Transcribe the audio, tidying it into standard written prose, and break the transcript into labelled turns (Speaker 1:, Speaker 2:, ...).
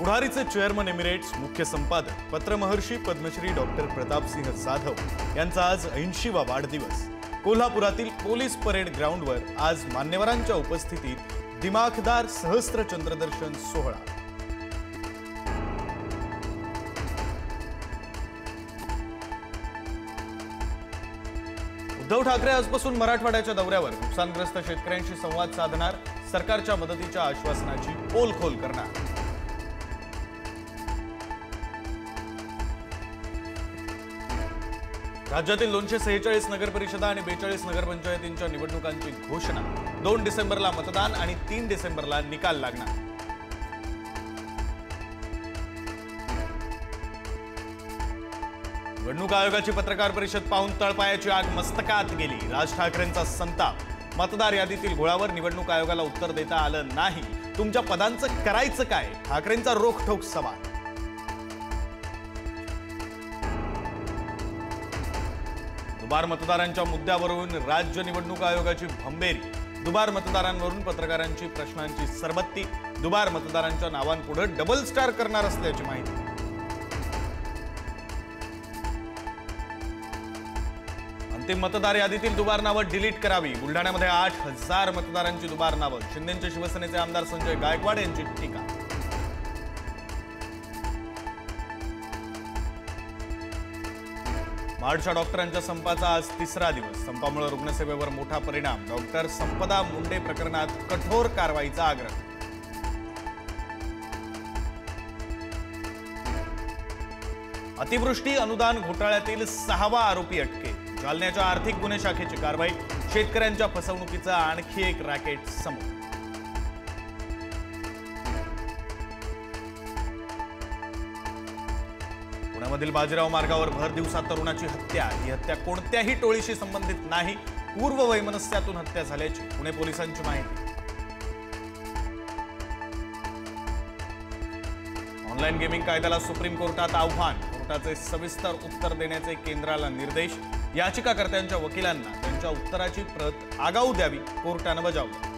Speaker 1: पुढारीचे chairman Emirates मुख्य संपादक पत्रमहर्षी Padmashri doctor Pratapsinh Jadhav यांचा आज 80वा वाढदिवस। कोल्हापुरातील पोलीस परेड ग्राउंडवर आज मान्यवरांच्या उपस्थितीत दिमाखदार सहस्त्र चंद्रदर्शन सोहळा। उद्धव ठाकरे आजपासून मराठवाड्याच्या दौऱ्यावर नुकसानग्रस्त शेतकऱ्यांशी संवाद साधणार, सरकारच्या मदतीच्या आश्वासनाची पोलखोल करणार। राज्यातील 246 नगरपरिषदा आणि 42 नगरपंचायतींच्या निवडणुकांची घोषणा। 2 डिसेंबरला मतदान आणि 3 डिसेंबरला निकाल लागणार। निवडणूक आयोगाची पत्रकार परिषद पाहून तळपायाची आग मस्तकात गेली। राज ठाकरेंचा संताप। मतदार यादीतील घोळावर निवडणूक आयोगाला उत्तर देता आलं नाही। तुमच्या पदांचं करायचं काय? ठाकरेंचा रोखठोक सवाल। दुबार मतदारांच्या मुद्द्यावरून राज्य निवडणूक आयोगाची भंबेरी। दुबार मतदारांवरून पत्रकारांची प्रश्नांची सरबत्ती। दुबार मतदारांच्या नावांपुढे डबल स्टार करणार असल्याची माहिती। अंतिम मतदार यादीतील दुबार नावं डिलीट करावी। बुलढाण्यामध्ये 8000 मतदारांची दुबार नावं। शिंदेचे शिवसेनेचे आमदार संजय गायकवाड यांची टीका। महाडच्या डॉक्टरांच्या संपाचा आज 3रा दिवस। संपामुळे रुग्णसेवेवर मोठा परिणाम। डॉक्टर संपदा मुंडे प्रकरणात कठोर कारवाईचा आग्रह। अतिवृष्टी अनुदान घोटाळ्यातील 6वा आरोपी अटकेत। जालन्याच्या आर्थिक गुन्हे शाखेची कारवाई। शेतकऱ्यांच्या फसवणुकीचा आणखी एक रॅकेट समोर। पुण्यामधील बाजीराव मार्गावर भर दिवसा तरुणाची हत्या। ही हत्या कोणत्याही टोळीशी संबंधित नाही। पूर्व वैमनस्यातून हत्या झाल्याची पुणे पोलिसांची माहिती। ऑनलाईन गेमिंग कायद्याला सुप्रीम कोर्टात आव्हान। कोर्टाचे सविस्तर उत्तर देण्याचे केंद्राला निर्देश। याचिकाकर्त्यांच्या वकिलांना त्यांच्या उत्तराची प्रत आगाऊ द्यावी, कोर्टाने बजावलं।